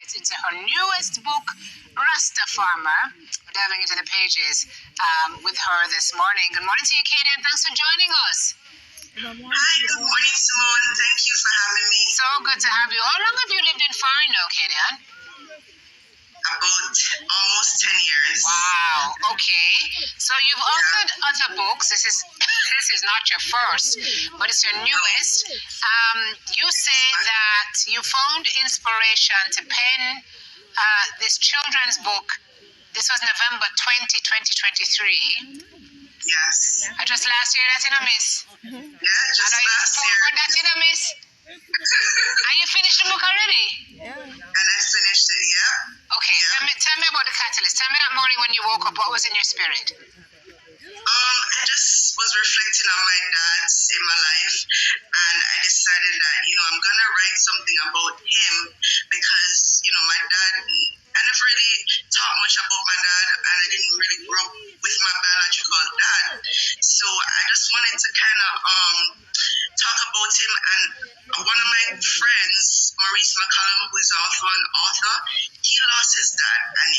Into her newest book, Rasta Farmer. We're diving into the pages with her this morning. Good morning to you, Kadian. Thanks for joining us. Hi, good morning, Simone. Thank you for having me. So good to have you. How long have you lived in foreign now, Kadian? About almost 10 years. Wow. Okay. So you've authored other books. This is not your first, but it's your newest. You say that you found inspiration to pen this children's book. This was November 2023. Yes. Just last year, that's in a miss. Yeah, just last year. That's in a miss. And you finished the book already? And I finished it, yeah. Okay, yeah. Tell me about the catalyst. Tell me that morning when you woke up, what was in your spirit? I just was reflecting on my dad's in my life, and I decided that, I'm going to write something about him because, my dad, I never really taught much about my dad, and I didn't really grow up with my biological dad. So I just wanted to kind of talk about him. And one of my friends, Maurice McCallum, who is also an author, he lost his dad, and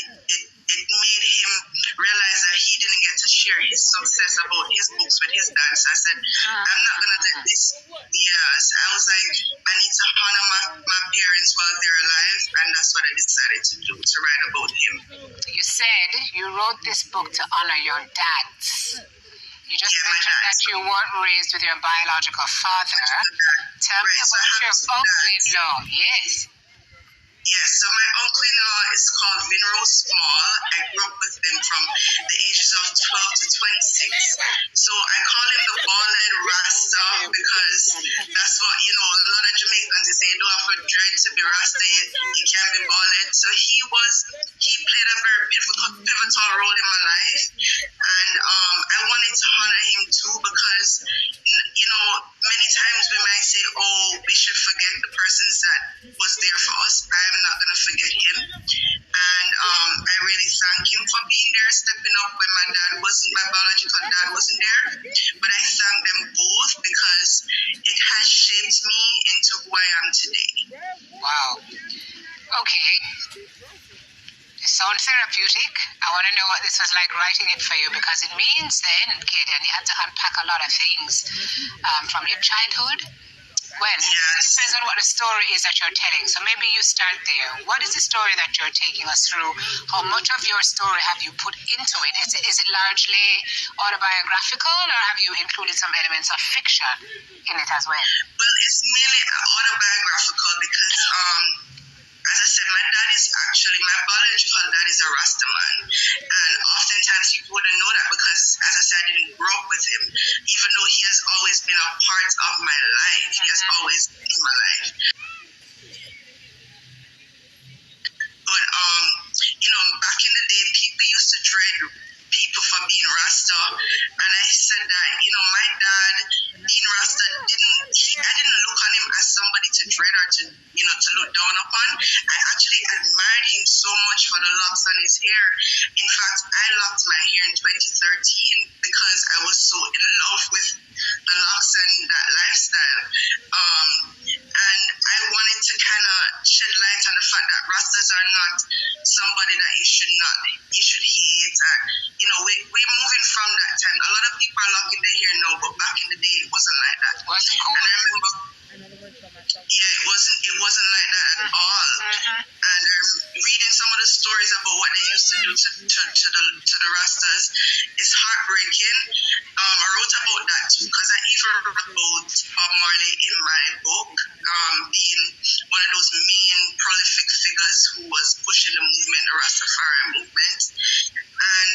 it made him realize that he didn't get to share his success about his books with his dad. So I said, I'm not going to let this. Yes, I was like, I need to honor my parents while they're alive, and that's what I decided to do, to write about him. You said you wrote this book to honor your dads. You just mentioned that you weren't raised with your biological father. Tell me about your uncle-in-law. Yes. Yes, so my uncle-in-law is called Vinro Small. I grew up with him from the ages of 12 to 26. So I call him the bald-head Rasta because that's what, a lot of Jamaicans, they say you don't have a dread to be Rasta, you can be bald-head. So he played a very pivotal role in my life. And I wanted to honor him too because, many times we might say, oh, we should forget the persons that was there for us. I'm not going to forget him. And I really thank him for being there, stepping up when my biological dad wasn't there. But I thank them both because it has shaped me into who I am today. Wow. Okay. It sounds therapeutic. I want to know what this was like writing it for you, because it means then, Kadian, you had to unpack a lot of things from your childhood. Well, it depends on what the story is that you're telling. So maybe you start there. What is the story that you're taking us through? How much of your story have you put into it? Is it largely autobiographical, or have you included some elements of fiction in it as well? Well, it's mainly autobiographical because, as I said, my biological dad is a Rastaman. And oftentimes people wouldn't know that because, as I said, I didn't grow up with him. Even though he has always been a part of my life. He has always been in my life. But, back in the day, people used to dread people for being Rasta. And I said that, my dad, being Rasta, I didn't look on him as somebody to dread or to look down upon. I actually admired him so much for the locks on his hair. In fact, I locked my hair in 2013 because I was so in love with the locks and that lifestyle. And I wanted to kind of shed light on the fact that Rastas are not somebody that you should hate. And, we're moving from that time. A lot of people are locking their hair now, but back in the day, it wasn't like that. Wasn't cool. And I remember, it wasn't like that at all. And reading some of the stories about what they used to do to the Rastas is heartbreaking. I wrote about that too because I even wrote about Bob Marley in my book, being one of those main prolific figures who was pushing the movement, the Rastafari movement. And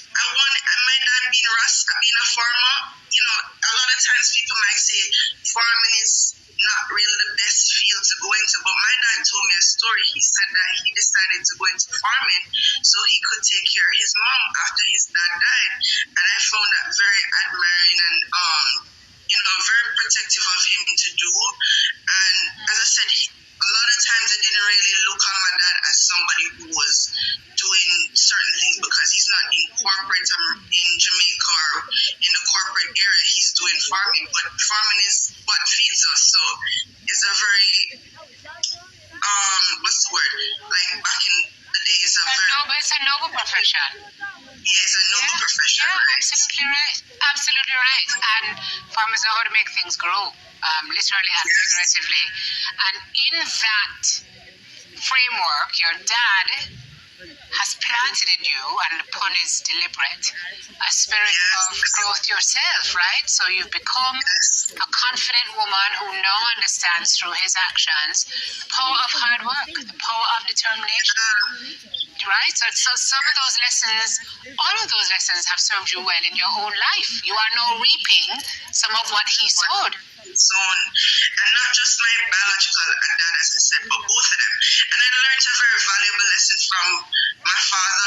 my dad being Rasta, being a farmer, a lot of times people might say farming is not really the best field to go into, but my dad told me a story. He said that he decided to go into farming so he could take care of his mom after his dad died. And I found that very admiring and very protective of him to do. And as I said, a lot of times I didn't really look on my dad as somebody who was doing certain things because he's not in corporate in Jamaica or in the corporate area. He's doing farming, but farming is what feeds us. So it's a very what's the profession. Yes, a noble profession. Yeah, Right? absolutely right. Absolutely right. And farmers know how to make things grow, literally and figuratively. And in that framework, your dad has planted in you, and the pun is deliberate, a spirit of growth yourself, right? So you've become a confident woman who now understands through his actions the power of hard work, the power of determination. Right? So some of those lessons, all of those lessons have served you well in your own life. You are now reaping some of what he sowed. So on. And not just my biological dad, as I said, but both of them. And I learned a very valuable lesson from my father.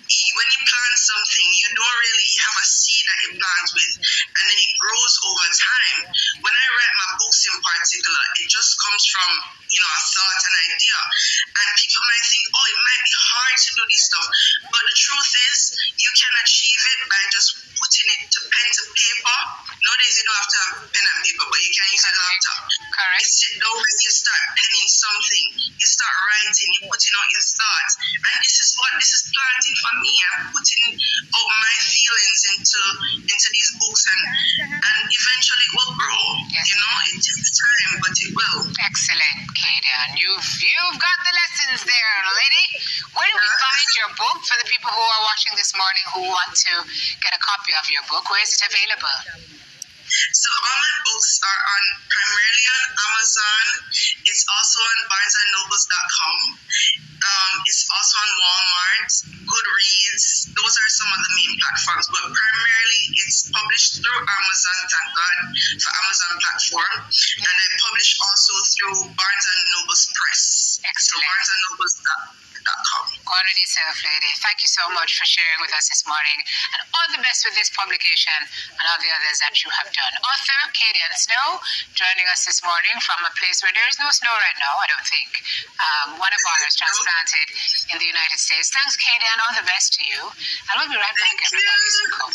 When you plant something, you don't really have a seed that you plant with, and then it grows over time. When I write my books in particular, it just comes from, a thought, an idea. And people might think, oh, it might be hard to do this stuff. But the truth is, you can achieve it by just putting it to pen to paper. Nowadays, you don't have to have pen and paper, but you can use a laptop. Correct. You sit down and you start penning something. You start writing, you're putting out your thoughts. And this is planting for me. I'm putting out my feelings into these books, and eventually it will grow. Yes. It takes time, but it will. Excellent, Kadian. You've got the lessons there, lady. Where do we find your book for the people who are watching this morning who want to get a copy of your book? Where is it available? So all my books are primarily on Amazon. It's also on BarnesandNobles.com. It's also on Walmart, Goodreads. Those are some of the main platforms, but primarily it's published through Amazon, thank God, for Amazon platform. And I publish also through Barnes and Nobles Press. Excellent. So BarnesandNobles.com. Go on with yourself, lady. Thank you so much for sharing with us this morning. And all the best with this publication and all the others that you have done. Author Kadian Snow joining us this morning from a place where there is no snow right now, I don't think. One of ours transplanted in the United States. Thanks, Kadian. All the best to you. And we'll be right back, everybody. So cool.